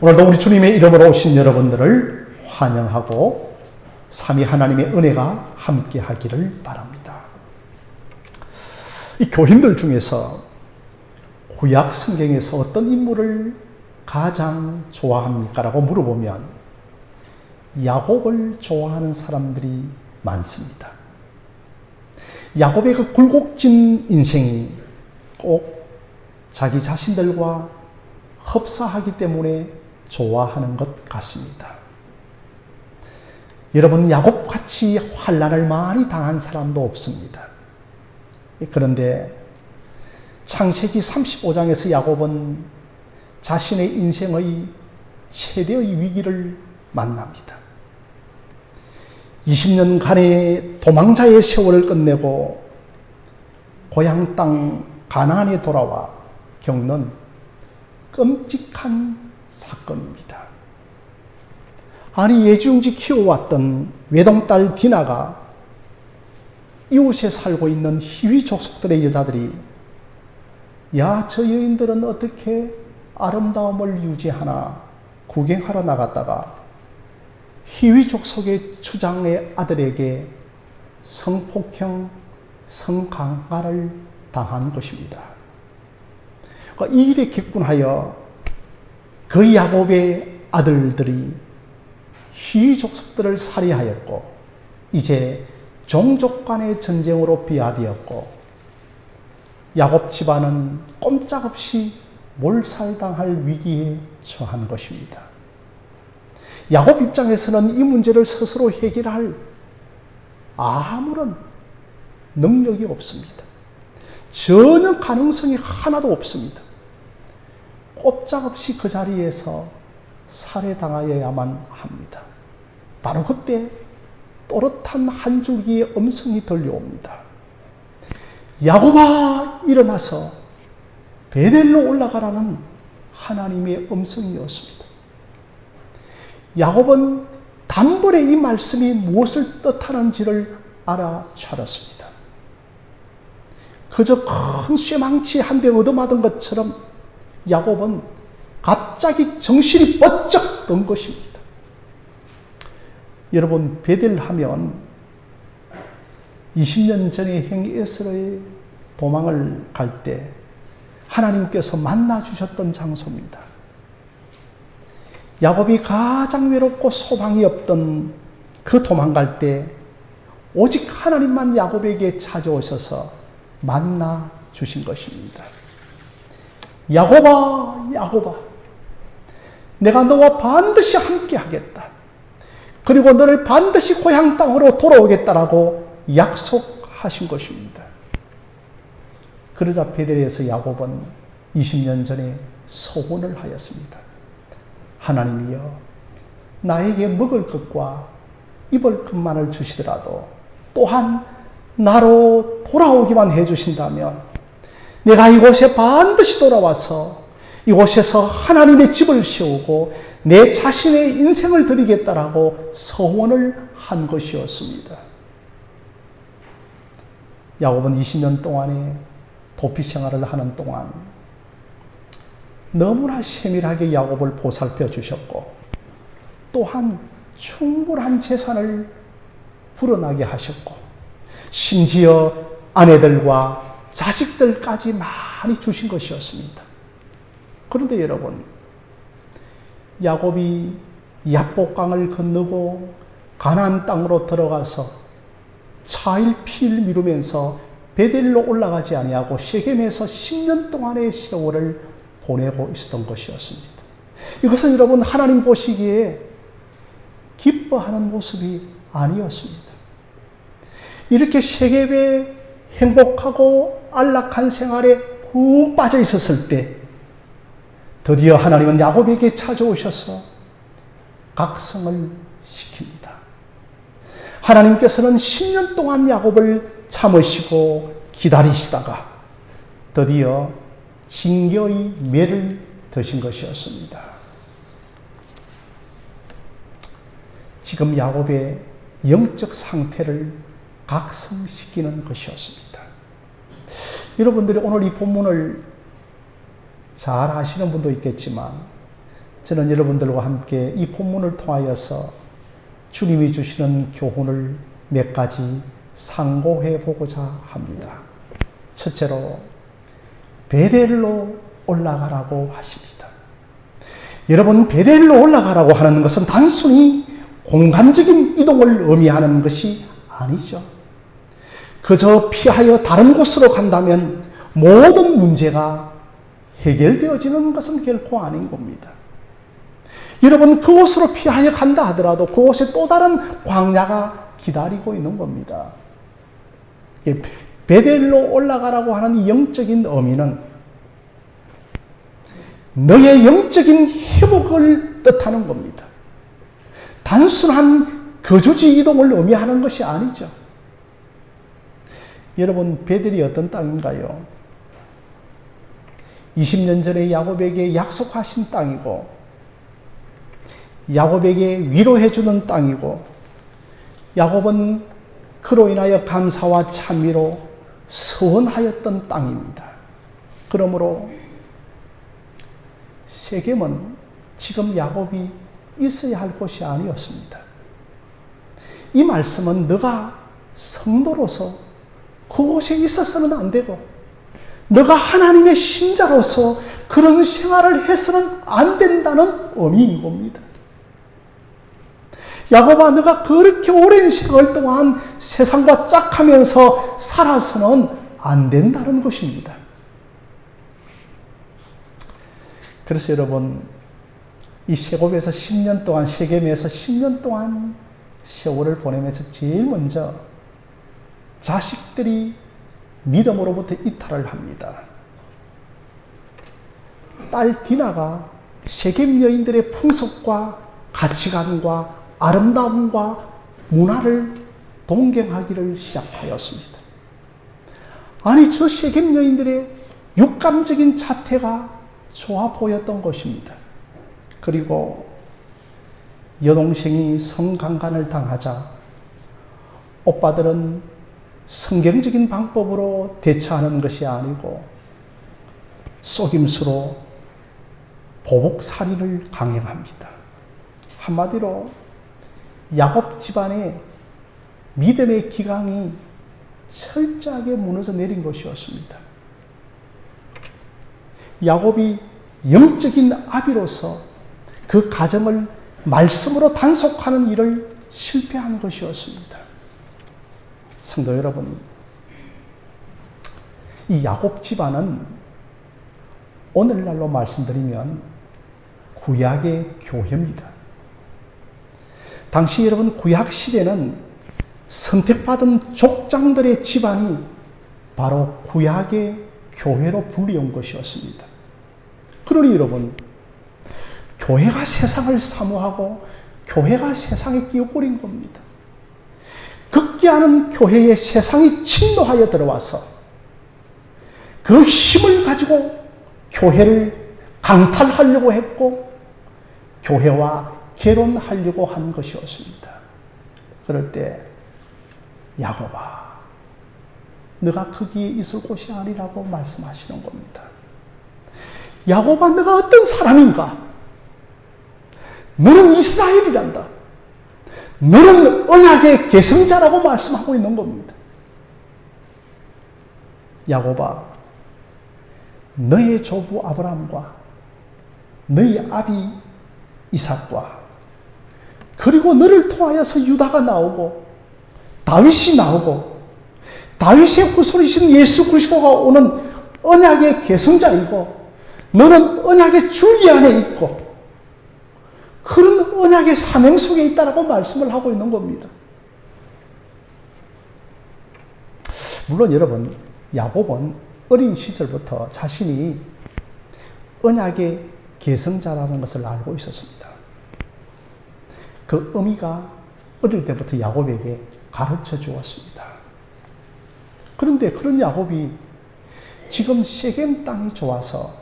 오늘도 우리 주님의 이름으로 오신 여러분들을 환영하고 삼위 하나님의 은혜가 함께 하기를 바랍니다. 이 교인들 중에서 구약 성경에서 어떤 인물을 가장 좋아합니까? 라고 물어보면 야곱을 좋아하는 사람들이 많습니다. 야곱의 그 굴곡진 인생이 꼭 자기 자신들과 흡사하기 때문에 좋아하는 것 같습니다. 여러분, 야곱같이 환난을 많이 당한 사람도 없습니다. 그런데 창세기 35장에서 야곱은 자신의 인생의 최대의 위기를 만납니다. 20년간의 도망자의 세월을 끝내고 고향 땅 가나안에 돌아와 겪는 끔찍한 사건입니다. 아니, 예지웅지 키워왔던 외동딸 디나가 이웃에 살고 있는 히위 족속들의 여자들이 야, 저 여인들은 어떻게 아름다움을 유지하나 구경하러 나갔다가 히위 족속의 추장의 아들에게 성폭행, 성강간을 당한 것입니다. 이 일에 격분하여 그 야곱의 아들들이 히위 족속들을 살해하였고 이제 종족 간의 전쟁으로 비화되었고 야곱 집안은 꼼짝없이 몰살당할 위기에 처한 것입니다. 야곱 입장에서는 이 문제를 스스로 해결할 아무런 능력이 없습니다. 전혀 가능성이 하나도 없습니다. 꼼짝없이 그 자리에서 살해당하여야만 합니다. 바로 그때 또렷한 한 줄기의 음성이 들려옵니다. 야곱아, 일어나서 베델로 올라가라는 하나님의 음성이었습니다. 야곱은 단번에 이 말씀이 무엇을 뜻하는지를 알아차렸습니다. 그저 큰 쇠망치 한 대 얻어맞은 것처럼 야곱은 갑자기 정신이 번쩍 든 것입니다. 여러분, 베델 하면 20년 전에 형 에스라의 도망을 갈 때 하나님께서 만나 주셨던 장소입니다. 야곱이 가장 외롭고 소망이 없던 그 도망갈 때 오직 하나님만 야곱에게 찾아오셔서 만나 주신 것입니다. 야곱아, 야곱아, 내가 너와 반드시 함께 하겠다. 그리고 너를 반드시 고향 땅으로 돌아오겠다라고 약속하신 것입니다. 그러자 베델에서 야곱은 20년 전에 소원을 하였습니다. 하나님이여, 나에게 먹을 것과 입을 것만을 주시더라도 또한 나로 돌아오기만 해주신다면 내가 이곳에 반드시 돌아와서 이곳에서 하나님의 집을 세우고 내 자신의 인생을 드리겠다라고 서원을 한 것이었습니다. 야곱은 20년 동안에 도피 생활을 하는 동안 너무나 세밀하게 야곱을 보살펴 주셨고 또한 충분한 재산을 불어나게 하셨고 심지어 아내들과 자식들까지 많이 주신 것이었습니다. 그런데 여러분, 야곱이 야복강을 건너고 가나안 땅으로 들어가서 차일피일 미루면서 베델로 올라가지 아니하고 셰겜에서 10년 동안의 세월을 보내고 있었던 것이었습니다. 이것은 여러분, 하나님 보시기에 기뻐하는 모습이 아니었습니다. 이렇게 셰겜에 행복하고 안락한 생활에 푹 빠져 있었을 때 드디어 하나님은 야곱에게 찾아오셔서 각성을 시킵니다. 하나님께서는 10년 동안 야곱을 참으시고 기다리시다가 드디어 징계의 매를 드신 것이었습니다. 지금 야곱의 영적 상태를 각성시키는 것이었습니다. 여러분들이 오늘 이 본문을 잘 아시는 분도 있겠지만 저는 여러분들과 함께 이 본문을 통하여서 주님이 주시는 교훈을 몇 가지 상고해 보고자 합니다. 첫째로, 베델로 올라가라고 하십니다. 여러분, 베델로 올라가라고 하는 것은 단순히 공간적인 이동을 의미하는 것이 아니죠. 그저 피하여 다른 곳으로 간다면 모든 문제가 해결되어지는 것은 결코 아닌 겁니다. 여러분, 그곳으로 피하여 간다 하더라도 그곳에 또 다른 광야가 기다리고 있는 겁니다. 베델로 올라가라고 하는 이 영적인 의미는 너의 영적인 회복을 뜻하는 겁니다. 단순한 거주지 이동을 의미하는 것이 아니죠. 여러분, 베델이 어떤 땅인가요? 20년 전에 야곱에게 약속하신 땅이고, 야곱에게 위로해주는 땅이고, 야곱은 그로 인하여 감사와 찬미로 서원하였던 땅입니다. 그러므로 세겜은 지금 야곱이 있어야 할 곳이 아니었습니다. 이 말씀은 너가 성도로서 그곳에 있어서는 안 되고, 너가 하나님의 신자로서 그런 생활을 해서는 안 된다는 의미인 겁니다. 야곱아, 너가 그렇게 오랜 세월 동안 세상과 짝하면서 살아서는 안 된다는 것입니다. 그래서 여러분, 이 세겜에서 10년 동안, 세겜에서 10년 동안 세월을 보내면서 제일 먼저 자식들이 믿음으로부터 이탈을 합니다. 딸 디나가 세겜 여인들의 풍속과 가치관과 아름다움과 문화를 동경하기를 시작하였습니다. 아니, 저 세겜 여인들의 육감적인 자태가 좋아 보였던 것입니다. 그리고 여동생이 성강간을 당하자 오빠들은 성경적인 방법으로 대처하는 것이 아니고 속임수로 보복살인을 강행합니다. 한마디로 야곱 집안의 믿음의 기강이 철저하게 무너져 내린 것이었습니다. 야곱이 영적인 아비로서 그 가정을 말씀으로 단속하는 일을 실패한 것이었습니다. 성도 여러분, 이 야곱 집안은 오늘날로 말씀드리면 구약의 교회입니다. 당시 여러분, 구약 시대는 선택받은 족장들의 집안이 바로 구약의 교회로 불리운 것이었습니다. 그러니 여러분, 교회가 세상을 사모하고 교회가 세상에 끼어버린 겁니다. 극기하는 교회에 세상이 침노하여 들어와서 그 힘을 가지고 교회를 강탈하려고 했고 교회와 결혼하려고 한 것이었습니다. 그럴 때 야곱아, 너가 거기에 있을 곳이 아니라고 말씀하시는 겁니다. 야곱아, 너가 어떤 사람인가? 너는 이스라엘이란다. 너는 언약의 계승자라고 말씀하고 있는 겁니다. 야곱아, 너의 조부 아브라함과 너의 아비 이삭과 그리고 너를 통하여서 유다가 나오고 다윗이 나오고 다윗의 후손이신 예수 그리스도가 오는 언약의 계승자이고 너는 언약의 줄기 안에 있고 그런 언약의 사명 속에 있다라고 말씀을 하고 있는 겁니다. 물론 여러분, 야곱은 어린 시절부터 자신이 언약의 계승자라는 것을 알고 있었습니다. 그 의미가 어릴 때부터 야곱에게 가르쳐 주었습니다. 그런데 그런 야곱이 지금 세겜 땅이 좋아서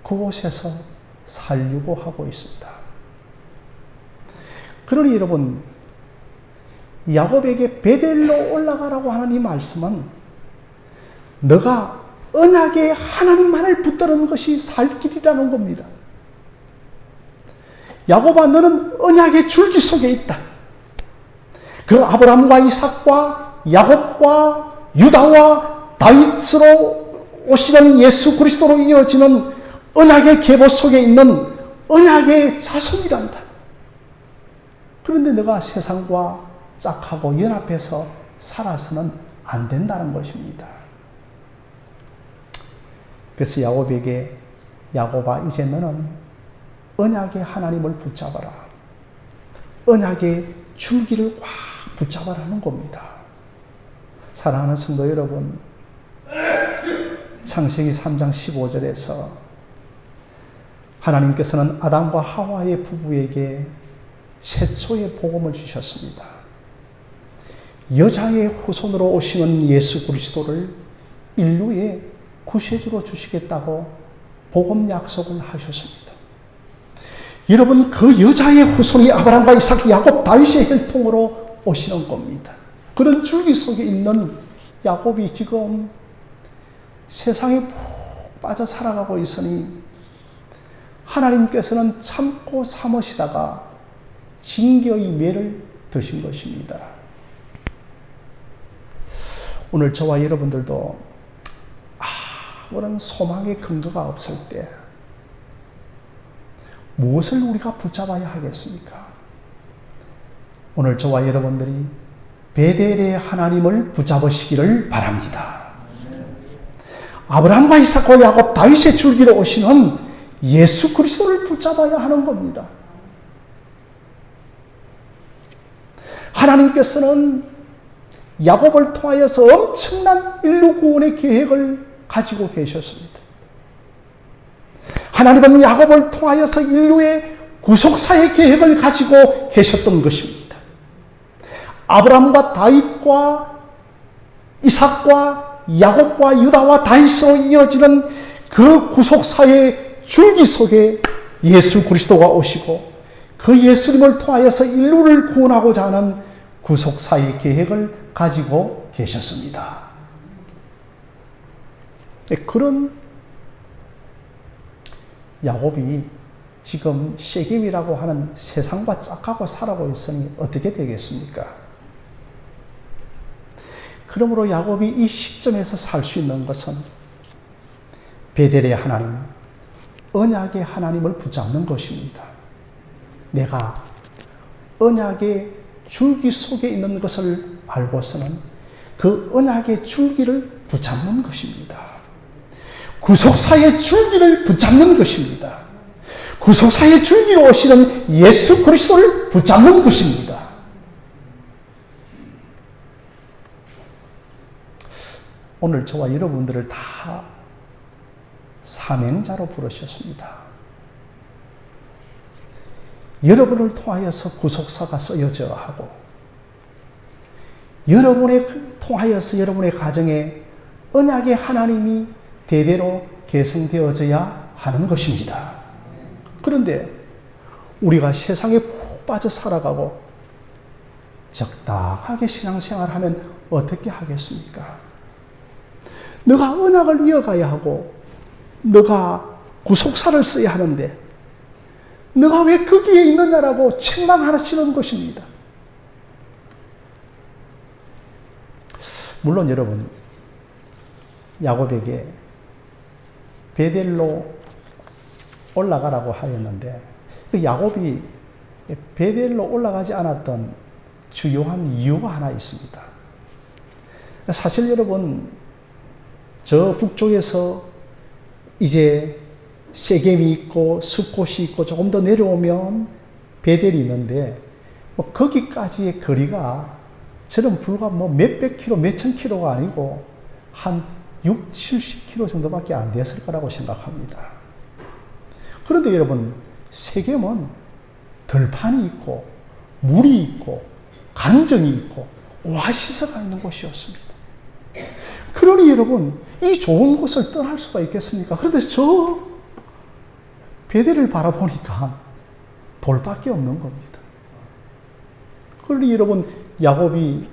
그곳에서 살려고 하고 있습니다. 그러니 여러분, 야곱에게 베델로 올라가라고 하는 이 말씀은 너가 언약의 하나님만을 붙드는 것이 살 길이라는 겁니다. 야곱아, 너는 언약의 줄기 속에 있다. 그 아브라함과 이삭과 야곱과 유다와 다윗으로 오시는 예수 그리스도로 이어지는 언약의 계보 속에 있는 언약의 자손이란다. 그런데 너가 세상과 짝하고 연합해서 살아서는 안 된다는 것입니다. 그래서 야곱에게, 야곱아, 이제 너는 언약의 하나님을 붙잡아라. 언약의 줄기를 꽉 붙잡아라는 겁니다. 사랑하는 성도 여러분, 창세기 3장 15절에서 하나님께서는 아담과 하와의 부부에게 최초의 복음을 주셨습니다. 여자의 후손으로 오시는 예수 그리스도를 인류의 구세주로 주시겠다고 복음 약속을 하셨습니다. 여러분, 그 여자의 후손이 아브라함과 이삭, 야곱, 다윗의 혈통으로 오시는 겁니다. 그런 줄기 속에 있는 야곱이 지금 세상에 푹 빠져 살아가고 있으니 하나님께서는 참고 참으시다가 징계의 매를 드신 것입니다. 오늘 저와 여러분들도 아무런 소망의 근거가 없을 때 무엇을 우리가 붙잡아야 하겠습니까? 오늘 저와 여러분들이 베델의 하나님을 붙잡으시기를 바랍니다. 아브라함과 이삭과 야곱, 다윗의 줄기로 오시는 예수 그리스도를 붙잡아야 하는 겁니다. 하나님께서는 야곱을 통하여서 엄청난 인류 구원의 계획을 가지고 계셨습니다. 하나님은 야곱을 통하여서 인류의 구속사의 계획을 가지고 계셨던 것입니다. 아브라함과 다윗과 이삭과 야곱과 유다와 다윗으로 이어지는 그 구속사의 줄기 속에 예수 그리스도가 오시고 그 예수님을 통하여서 인류를 구원하고자 하는 구속사의 계획을 가지고 계셨습니다. 그런 야곱이 지금 세겜이라고 하는 세상과 짝하고 살아고 있으니 어떻게 되겠습니까? 그러므로 야곱이 이 시점에서 살 수 있는 것은 베델의 하나님, 언약의 하나님을 붙잡는 것입니다. 내가 언약의 줄기 속에 있는 것을 알고서는 그 언약의 줄기를 붙잡는 것입니다. 구속사의 줄기를 붙잡는 것입니다. 구속사의 줄기로 오시는 예수 그리스도를 붙잡는 것입니다. 오늘 저와 여러분들을 다 사명자로 부르셨습니다. 여러분을 통하여서 구속사가 쓰여져야 하고 여러분을 통하여서 여러분의 가정에 언약의 하나님이 대대로 계승되어져야 하는 것입니다. 그런데 우리가 세상에 푹 빠져 살아가고 적당하게 신앙생활하면 어떻게 하겠습니까? 너가 언약을 이어가야 하고 너가 구속사를 써야 하는데 너가 왜 거기에 있느냐라고 책망하시는 것입니다. 물론 여러분, 야곱에게 베델로 올라가라고 하였는데 그 야곱이 베델로 올라가지 않았던 주요한 이유가 하나 있습니다. 사실 여러분, 저 북쪽에서 이제 세겜이 있고 숫곳이 있고 조금 더 내려오면 베델이 있는데 거기까지의 거리가 저는 불과 몇백 킬로, 몇천 킬로가 아니고 한 6, 70킬로 정도밖에 안 됐을 거라고 생각합니다. 그런데 여러분, 세겜은 들판이 있고 물이 있고 강정이 있고 오아시스가 있는 곳이었습니다. 그러니 여러분, 이 좋은 곳을 떠날 수가 있겠습니까? 그런데 저 베델을 바라보니까 돌밖에 없는 겁니다. 그러니 여러분, 야곱이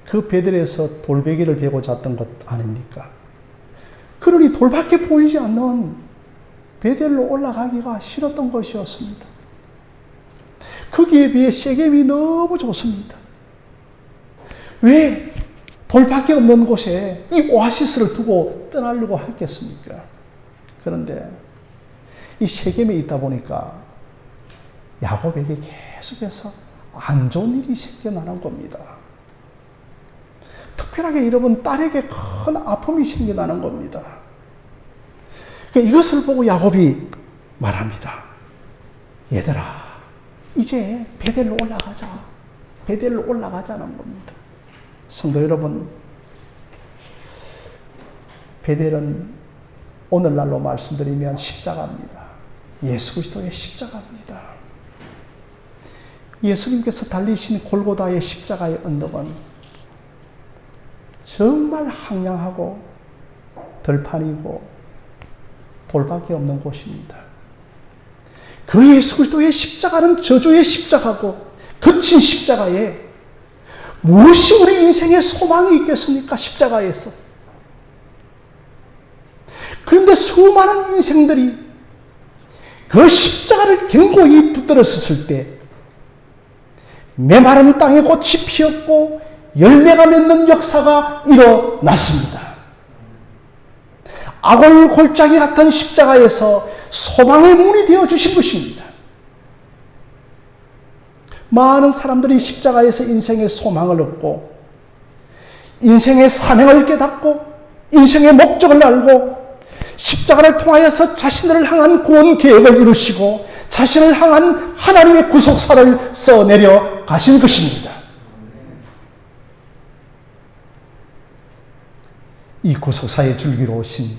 그 베델에서 돌베개를 베고 잤던 것 아닙니까? 그러니 돌밖에 보이지 않는 베델로 올라가기가 싫었던 것이었습니다. 거기에 비해 세겜이 너무 좋습니다. 왜 돌밖에 없는 곳에 이 오아시스를 두고 떠나려고 했겠습니까? 그런데 이 세겜에 있다 보니까 야곱에게 계속해서 안 좋은 일이 생겨나는 겁니다. 특별하게 여러분, 딸에게 큰 아픔이 생겨나는 겁니다. 그러니까 이것을 보고 야곱이 말합니다. 얘들아, 이제 베델로 올라가자. 베델로 올라가자는 겁니다. 성도 여러분, 베델은 오늘날로 말씀드리면 십자가입니다. 예수 그리스도의 십자가입니다. 예수님께서 달리신 골고다의 십자가의 언덕은 정말 황량하고 들판이고 돌밖에 없는 곳입니다. 그 예수 그리스도의 십자가는 저주의 십자가고 거친 십자가에 무엇이 우리 인생의 소망이 있겠습니까? 십자가에서. 그런데 수많은 인생들이 그 십자가를 견고히 붙들었을 때 메마른 땅에 꽃이 피었고 열매가 맺는 역사가 일어났습니다. 악을 골짜기 같은 십자가에서 소망의 문이 되어주신 것입니다. 많은 사람들이 십자가에서 인생의 소망을 얻고 인생의 사명을 깨닫고 인생의 목적을 알고 십자가를 통하여서 자신들을 향한 구원 계획을 이루시고 자신을 향한 하나님의 구속사를 써내려 가신 것입니다. 이 구속사의 줄기로 오신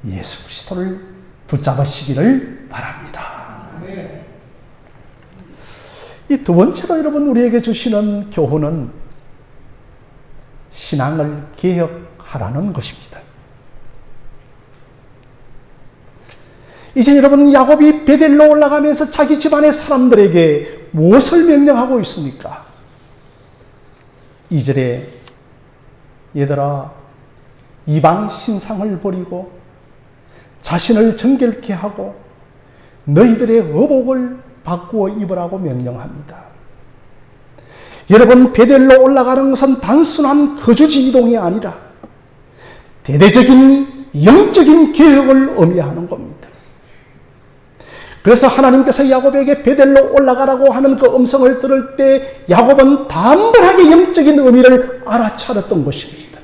예수 그리스도를 붙잡으시기를 바랍니다. 이 두 번째로 여러분 우리에게 주시는 교훈은 신앙을 개혁하라는 것입니다. 이제 여러분 야곱이 베델로 올라가면서 자기 집안의 사람들에게 무엇을 명령하고 있습니까? 2절에 얘들아 이방 신상을 버리고 자신을 정결케 하고 너희들의 의복을 바꾸어 입으라고 명령합니다. 여러분 베델로 올라가는 것은 단순한 거주지 이동이 아니라 대대적인 영적인 개혁을 의미하는 겁니다. 그래서 하나님께서 야곱에게 베델로 올라가라고 하는 그 음성을 들을 때 야곱은 단번하게 영적인 의미를 알아차렸던 것입니다.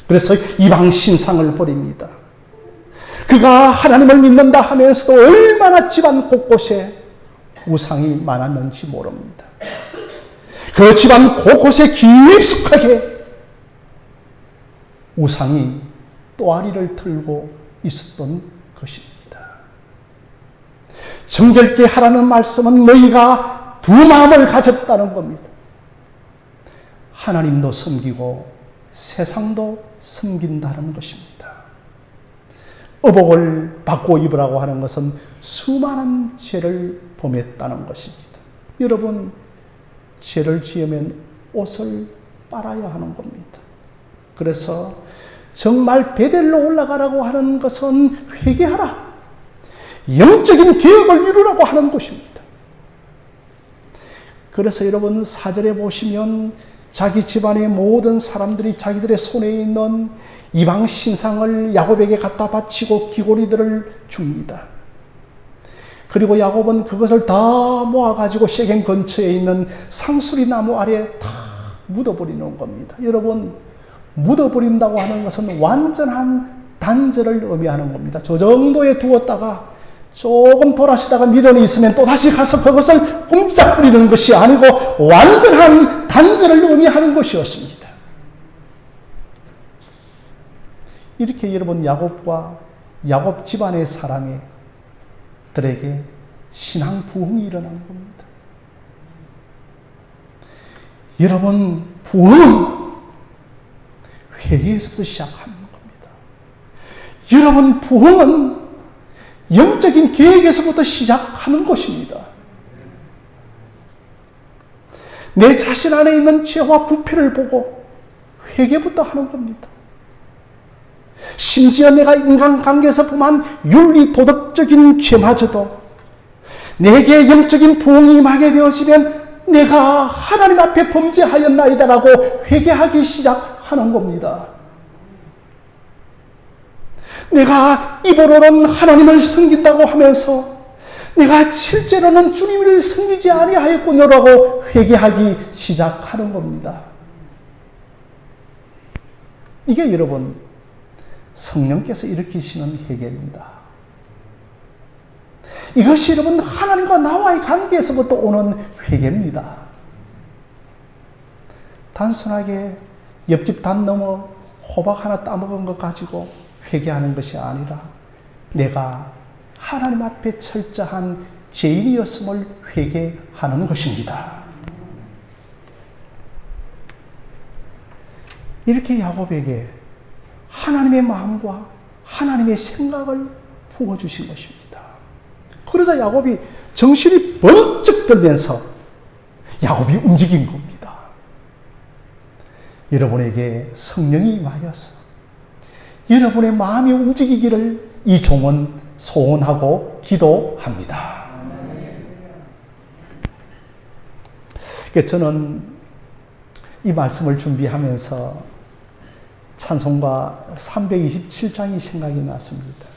그래서 이방 신상을 버립니다. 그가 하나님을 믿는다 하면서도 얼마나 집안 곳곳에 우상이 많았는지 모릅니다. 그 집안 곳곳에 깊숙하게 우상이 또아리를 틀고 있었던 것입니다. 정결케 하라는 말씀은 너희가 두 마음을 가졌다는 겁니다. 하나님도 섬기고 세상도 섬긴다는 것입니다. 의복을 바꾸어 입으라고 하는 것은 수많은 죄를 범했다는 것입니다. 여러분, 죄를 지으면 옷을 빨아야 하는 겁니다. 그래서 정말 베델로 올라가라고 하는 것은 회개하라. 영적인 개혁을 이루라고 하는 것입니다. 그래서 여러분 4절에 보시면 자기 집안의 모든 사람들이 자기들의 손에 있는 이방 신상을 야곱에게 갖다 바치고 귀고리들을 줍니다. 그리고 야곱은 그것을 다 모아가지고 세겜 근처에 있는 상수리 나무 아래에 다 묻어버리는 겁니다. 여러분, 묻어버린다고 하는 것은 완전한 단절을 의미하는 겁니다. 저 정도에 두었다가 조금 돌아시다가 미련이 있으면 또다시 가서 그것을 흠짝 뿌리는 것이 아니고 완전한 단절을 의미하는 것이었습니다. 이렇게 여러분 야곱과 야곱 집안의 사람들에게 신앙 부흥이 일어난 겁니다. 여러분, 부흥은 회개에서부터 시작하는 겁니다. 여러분, 부흥은 영적인 계획에서부터 시작하는 것입니다. 내 자신 안에 있는 죄와 부패를 보고 회개부터 하는 겁니다. 심지어 내가 인간관계에서 범한 윤리 도덕적인 죄마저도 내게 영적인 부흥이 임하게 되어지면 내가 하나님 앞에 범죄하였나이다라고 회개하기 시작하는 겁니다. 내가 입으로는 하나님을 섬긴다고 하면서 내가 실제로는 주님을 섬기지 아니하였군요라고 회개하기 시작하는 겁니다. 이게 여러분 성령께서 일으키시는 회개입니다. 이것이 여러분 하나님과 나와의 관계에서부터 오는 회개입니다. 단순하게 옆집 담 넘어 호박 하나 따먹은 것 가지고 회개하는 것이 아니라 내가 하나님 앞에 철저한 죄인이었음을 회개하는 것입니다. 이렇게 야곱에게 하나님의 마음과 하나님의 생각을 부어주신 것입니다. 그러자 야곱이 정신이 번쩍 들면서 야곱이 움직인 겁니다. 여러분에게 성령이 임하여서 여러분의 마음이 움직이기를 이 종은 소원하고 기도합니다. 저는 이 말씀을 준비하면서 찬송가 327장이 생각이 났습니다.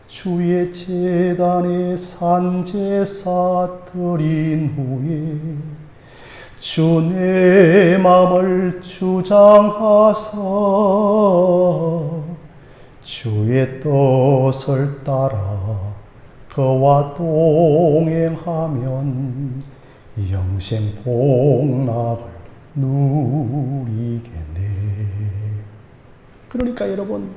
주의 제단에 산제사 드린 후에 주 내 맘을 주장하사 주의 뜻을 따라 그와 동행하면 영생 복락을 누리겠네. 그러니까 여러분,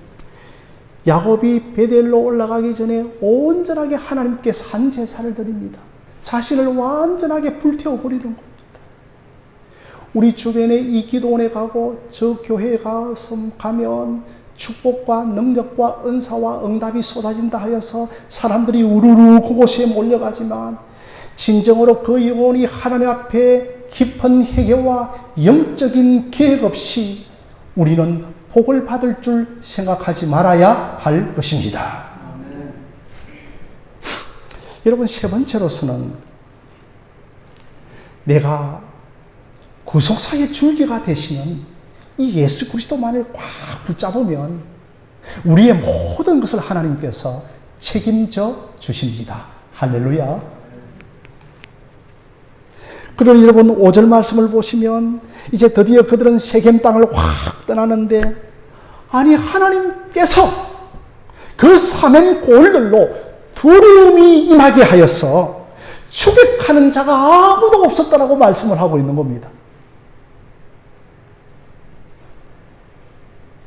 야곱이 베델로 올라가기 전에 온전하게 하나님께 산제사를 드립니다. 자신을 완전하게 불태워버리는 겁니다. 우리 주변에 이 기도원에 가고 저 교회에 가면 축복과 능력과 은사와 응답이 쏟아진다 하여서 사람들이 우르르 그곳에 몰려가지만 진정으로 그 영혼이 하나님 앞에 깊은 회개와 영적인 계획 없이 우리는 복을 받을 줄 생각하지 말아야 할 것입니다. 여러분, 세 번째로서는 내가 구속사의 줄기가 되시는 이 예수 그리스도만을 꽉 붙잡으면 우리의 모든 것을 하나님께서 책임져 주십니다. 할렐루야. 그러니 여러분 5절 말씀을 보시면 이제 드디어 그들은 세겜 땅을 확 떠나는데, 아니 하나님께서 그 사멘 골들로 두려움이 임하게 하여서 추격하는 자가 아무도 없었다라고 말씀을 하고 있는 겁니다.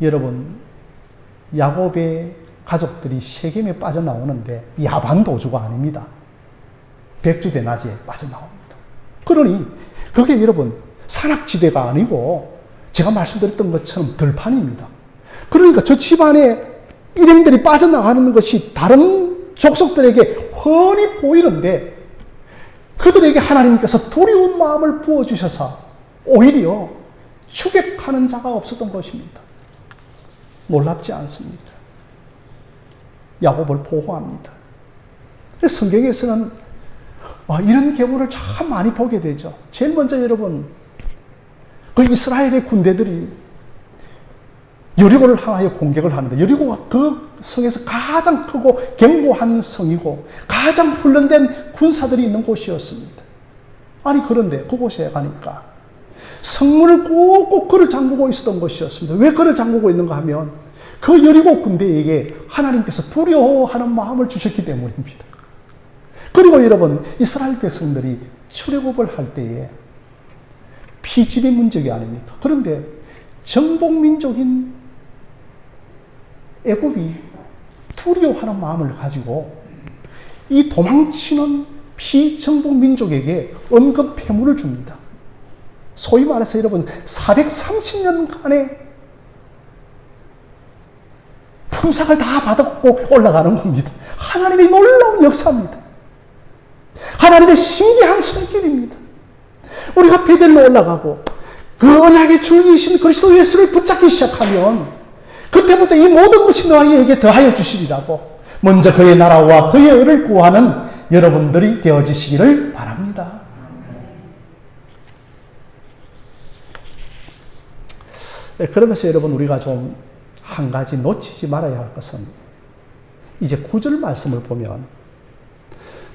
여러분, 야곱의 가족들이 세겜에 빠져나오는데 야반 도주가 아닙니다. 백주대낮에 빠져나옵니다. 그러니 그게 여러분 산악지대가 아니고 제가 말씀드렸던 것처럼 들판입니다. 그러니까 저 집안에 일행들이 빠져나가는 것이 다른 족속들에게 훤히 보이는데 그들에게 하나님께서 두려운 마음을 부어주셔서 오히려 추격하는 자가 없었던 것입니다. 놀랍지 않습니까? 야곱을 보호합니다. 성경에서는 이런 경우를 참 많이 보게 되죠. 제일 먼저 여러분, 그 이스라엘의 군대들이 여리고를 향하여 공격을 하는데, 여리고가 그 성에서 가장 크고 견고한 성이고 가장 훈련된 군사들이 있는 곳이었습니다. 아니 그런데 그곳에 가니까 성문을 꼭꼭 걸어 잠그고 있었던 것이었습니다. 왜 걸어 잠그고 있는가 하면 그 여리고 군대에게 하나님께서 두려워하는 마음을 주셨기 때문입니다. 그리고 여러분, 이스라엘 백성들이 출애굽을 할 때에 피지배 문제가 아닙니까? 그런데 정복민족인 애굽이 두려워하는 마음을 가지고 이 도망치는 피정복민족에게 은금 폐물을 줍니다. 소위 말해서 여러분 430년간의 품삯을 다 받았고 올라가는 겁니다. 하나님의 놀라운 역사입니다. 하나님의 신기한 손길입니다. 우리가 베델로 올라가고 그 언약의 줄기이신 그리스도 예수를 붙잡기 시작하면 그때부터 이 모든 것이 너희에게 더하여 주시리라고, 먼저 그의 나라와 그의 의를 구하는 여러분들이 되어주시기를 바랍니다. 그러면서 여러분, 우리가 좀 한 가지 놓치지 말아야 할 것은, 이제 9절 말씀을 보면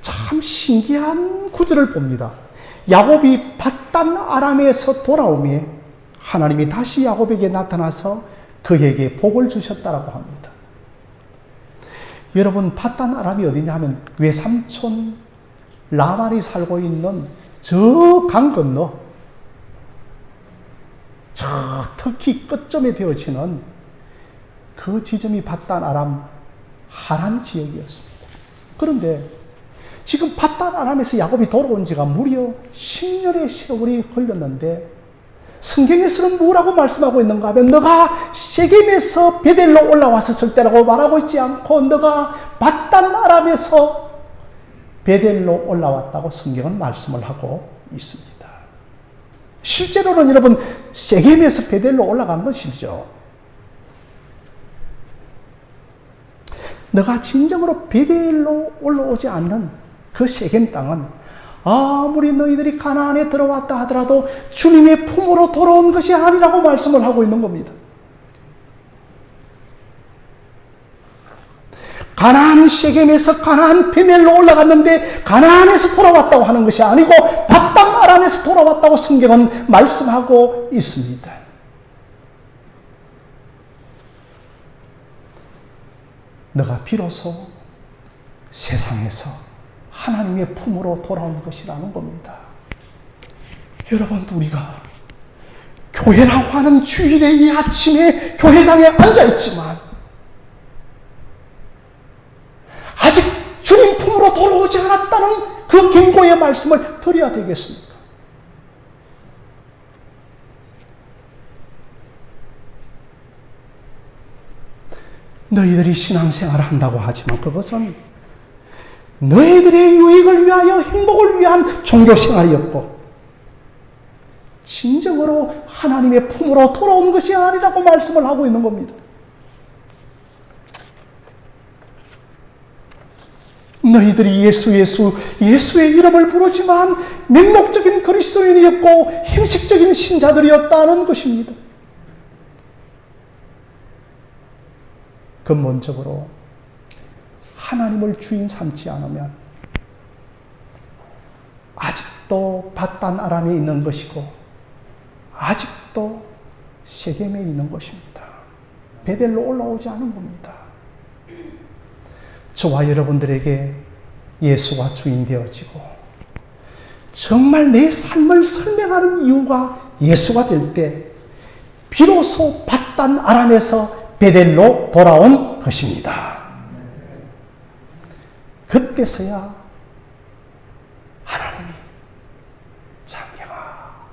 참 신기한 구절을 봅니다. 야곱이 밧단 아람에서 돌아오매 하나님이 다시 야곱에게 나타나서 그에게 복을 주셨다라고 합니다. 여러분, 밧단 아람이 어디냐 하면 외삼촌 라반이 살고 있는 저 강 건너, 저 터키 끝점에 되어지는 그 지점이 밧단 아람 하란 지역이었습니다. 그런데 지금 밧단 아람에서 야곱이 돌아온 지가 무려 10년의 세월이 흘렀는데, 성경에서는 뭐라고 말씀하고 있는가 하면, 너가 세겜에서 베델로 올라왔었을 때라고 말하고 있지 않고, 너가 밧단 아람에서 베델로 올라왔다고 성경은 말씀을 하고 있습니다. 실제로는 여러분, 세겜에서 베델로 올라간 것이죠. 너가 진정으로 베델로 올라오지 않는 그 세겜 땅은 아무리 너희들이 가나안에 들어왔다 하더라도 주님의 품으로 돌아온 것이 아니라고 말씀을 하고 있는 겁니다. 가나안 세겜에서 가나안 베델로 올라갔는데 가나안에서 돌아왔다고 하는 것이 아니고 밧단 아람에서 돌아왔다고 성경은 말씀하고 있습니다. 너가 비로소 세상에서 하나님의 품으로 돌아온 것이라는 겁니다. 여러분, 우리가 교회라고 하는 주일의 이 아침에 교회당에 앉아있지만 아직 주님 품으로 돌아오지 않았다는 그 경고의 말씀을 드려야 되겠습니까? 너희들이 신앙생활을 한다고 하지만 그것은 너희들의 유익을 위하여 행복을 위한 종교생활이었고 진정으로 하나님의 품으로 돌아온 것이 아니라고 말씀을 하고 있는 겁니다. 너희들이 예수의 이름을 부르지만 맹목적인 그리스도인이었고 형식적인 신자들이었다는 것입니다. 근본적으로 하나님을 주인 삼지 않으면 아직도 밧단 아람에 있는 것이고 아직도 세겜에 있는 것입니다. 베델로 올라오지 않은 겁니다. 저와 여러분들에게 예수가 주인 되어지고 정말 내 삶을 설명하는 이유가 예수가 될 때 비로소 밧단 아람에서 베델로 돌아온 것입니다. 그때서야 하나님이 장경아,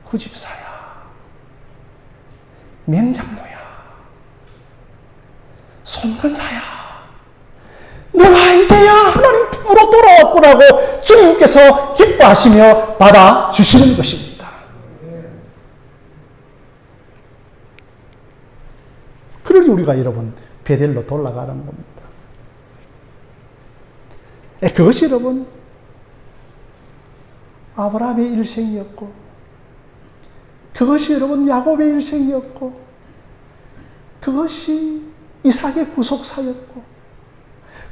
구집사야, 맹장로야, 손근사야, 너가 이제야 하나님 품으로 돌아왔구나고 주님께서 기뻐하시며 받아주시는 것입니다. 그러니 우리가 여러분 베델로 돌아가는 겁니다. 그것이 여러분 아브라함의 일생이었고 그것이 여러분 야곱의 일생이었고 그것이 이삭의 구속사였고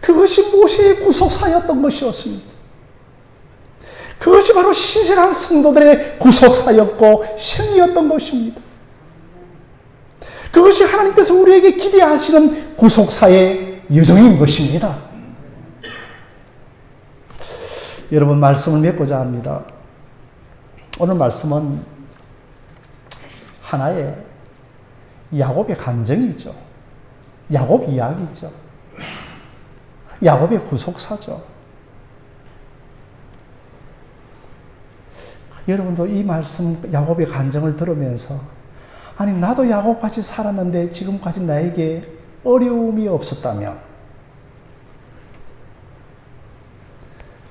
그것이 모세의 구속사였던 것이었습니다. 그것이 바로 신실한 성도들의 구속사였고 생이었던 것입니다. 그것이 하나님께서 우리에게 기대하시는 구속사의 여정인 것입니다. 여러분, 말씀을 맺고자 합니다. 오늘 말씀은 하나의 야곱의 간증이죠. 야곱 이야기죠. 야곱의 구속사죠. 여러분도 이 말씀 야곱의 간증을 들으면서 아니 나도 야곱같이 살았는데 지금까지 나에게 어려움이 없었다면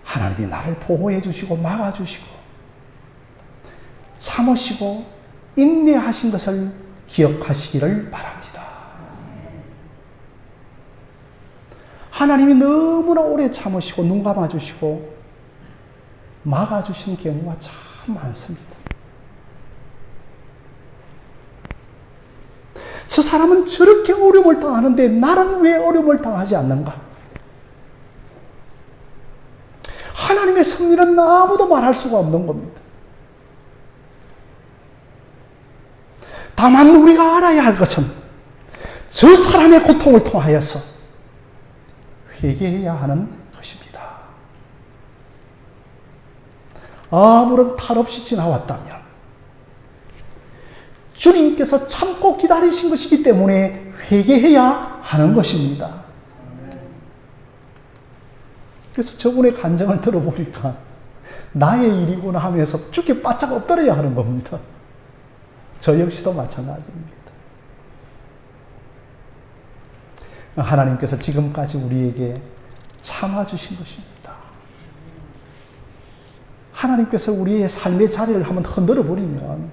하나님이 나를 보호해 주시고 막아주시고 참으시고 인내하신 것을 기억하시기를 바랍니다. 하나님이 너무나 오래 참으시고 눈 감아주시고 막아주신 경우가 참 많습니다. 저 사람은 저렇게 어려움을 당하는데 나는 왜 어려움을 당하지 않는가? 하나님의 섭리는 아무도 말할 수가 없는 겁니다. 다만 우리가 알아야 할 것은 저 사람의 고통을 통하여서 회개해야 하는 것입니다. 아무런 탈 없이 지나왔다면 주님께서 참고 기다리신 것이기 때문에 회개해야 하는 것입니다. 그래서 저분의 간증을 들어보니까 나의 일이구나 하면서 죽게 바짝 엎드려야 하는 겁니다. 저 역시도 마찬가지입니다. 하나님께서 지금까지 우리에게 참아주신 것입니다. 하나님께서 우리의 삶의 자리를 한번 흔들어 버리면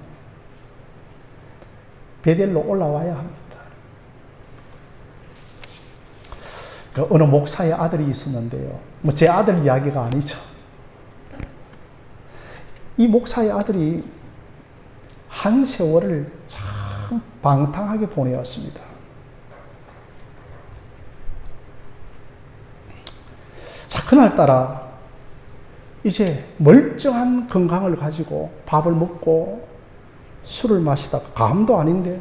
베델로 올라와야 합니다. 어느 목사의 아들이 있었는데요. 제 아들 이야기가 아니죠. 이 목사의 아들이 한 세월을 참 방탕하게 보내었습니다. 자, 그날따라 이제 멀쩡한 건강을 가지고 밥을 먹고 술을 마시다가 감도 아닌데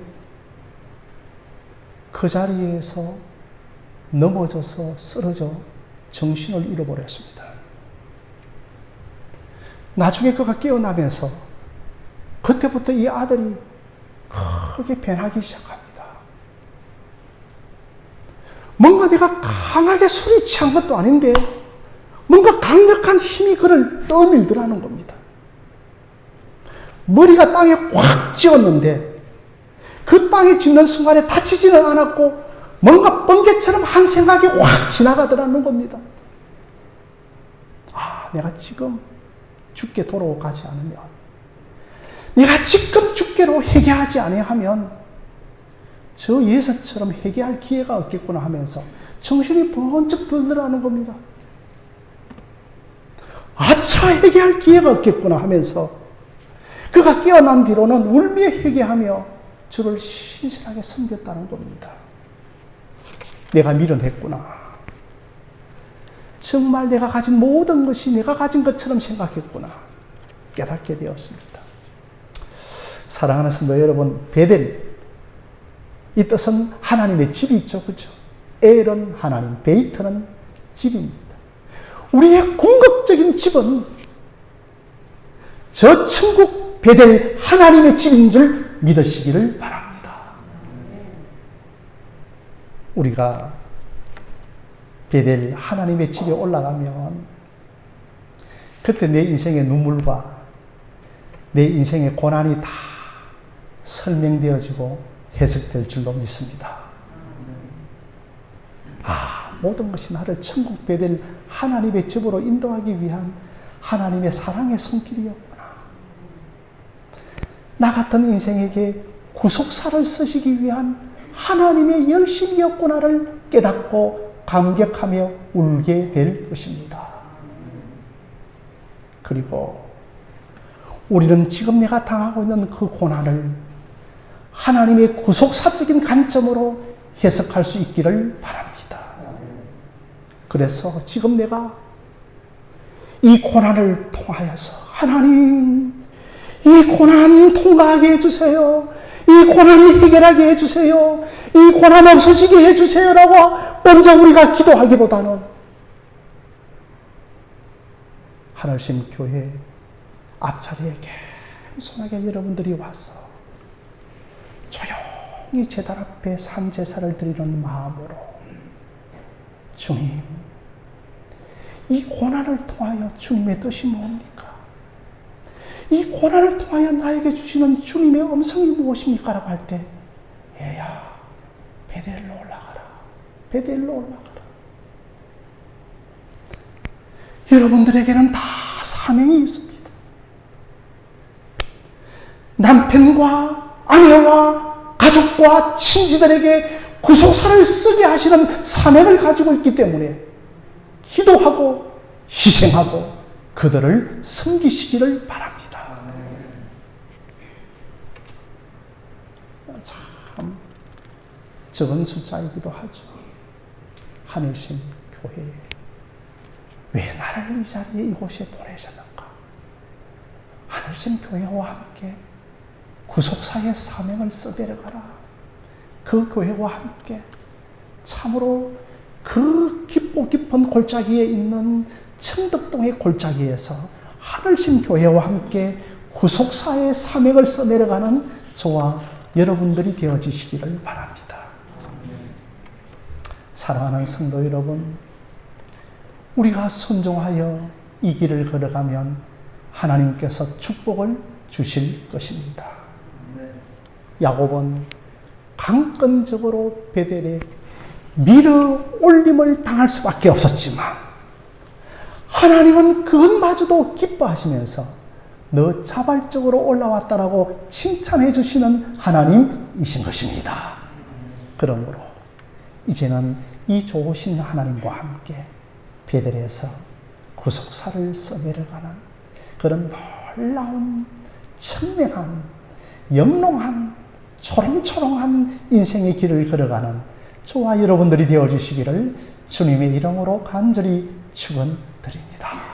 그 자리에서 넘어져서 쓰러져 정신을 잃어버렸습니다. 나중에 그가 깨어나면서 그때부터 이 아들이 크게 변하기 시작합니다. 뭔가 내가 강하게 술이 취한 것도 아닌데 뭔가 강력한 힘이 그를 떠밀더라는 겁니다. 머리가 땅에 확 찧었는데 그 땅에 짚는 순간에 다치지는 않았고 뭔가 번개처럼 한 생각이 확 지나가더라는 겁니다. 아, 내가 지금 죽게 돌아가지 않으면, 내가 지금 죽게로 회개하지 아니하면 저 예수처럼 회개할 기회가 없겠구나 하면서 정신이 번쩍 들더라는 겁니다. 아차, 회개할 기회가 없겠구나 하면서 그가 깨어난 뒤로는 울며 회개하며 주를 신실하게 섬겼다는 겁니다. 내가 미련했구나. 정말 내가 가진 모든 것이 내가 가진 것처럼 생각했구나. 깨닫게 되었습니다. 사랑하는 성도 여러분, 베델, 이 뜻은 하나님의 집이죠. 그죠? 엘은 하나님, 베이트는 집입니다. 우리의 궁극적인 집은 저 천국 베델 하나님의 집인 줄 믿으시기를 바랍니다. 우리가 베델 하나님의 집에 올라가면 그때 내 인생의 눈물과 내 인생의 고난이 다 설명되어지고 해석될 줄로 믿습니다. 아, 모든 것이 나를 천국 베델 하나님의 집으로 인도하기 위한 하나님의 사랑의 손길이었구나. 나 같은 인생에게 구속사를 쓰시기 위한 하나님의 열심이었구나를 깨닫고 감격하며 울게 될 것입니다. 그리고 우리는 지금 내가 당하고 있는 그 고난을 하나님의 구속사적인 관점으로 해석할 수 있기를 바랍니다. 그래서 지금 내가 이 고난을 통하여서 하나님, 이 고난 통과하게 해주세요. 이 고난 해결하게 해주세요. 이 고난 없어지게 해주세요라고 먼저 우리가 기도하기보다는 하늘심 교회 앞자리에 겸손하게 여러분들이 와서 조용히 제단 앞에 산제사를 드리는 마음으로 주님, 이 고난을 통하여 주님의 뜻이 뭡니까? 이 고난을 통하여 나에게 주시는 주님의 음성이 무엇입니까? 라고 할 때, 얘야, 베델로 올라가라. 베델로 올라가라. 여러분들에게는 다 사명이 있습니다. 남편과 아내와 가족과 친지들에게 구속사를 쓰게 하시는 사명을 가지고 있기 때문에 기도하고 희생하고 그들을 섬기시기를 바랍니다. 참 적은 숫자이기도 하죠. 하늘신 교회에 왜 나를 이 자리에 이곳에 보내셨는가? 하늘신 교회와 함께 구속사의 사명을 써내려가라. 그 교회와 함께 참으로 그 깊고 깊은 골짜기에 있는 청덕동의 골짜기에서 하늘신 교회와 함께 구속사의 사명을 써내려가는 저와 여러분들이 되어지시기를 바랍니다. 사랑하는 성도 여러분, 우리가 순종하여 이 길을 걸어가면 하나님께서 축복을 주실 것입니다. 야곱은 강건적으로 베델에 밀어 올림을 당할 수밖에 없었지만 하나님은 그것마저도 기뻐하시면서 너 자발적으로 올라왔다라고 칭찬해 주시는 하나님이신 것입니다. 그러므로 이제는 이 좋으신 하나님과 함께 베델에서 구속사를 써내려가는 그런 놀라운 청명한 영롱한 초롱초롱한 인생의 길을 걸어가는 저와 여러분들이 되어주시기를 주님의 이름으로 간절히 축원드립니다.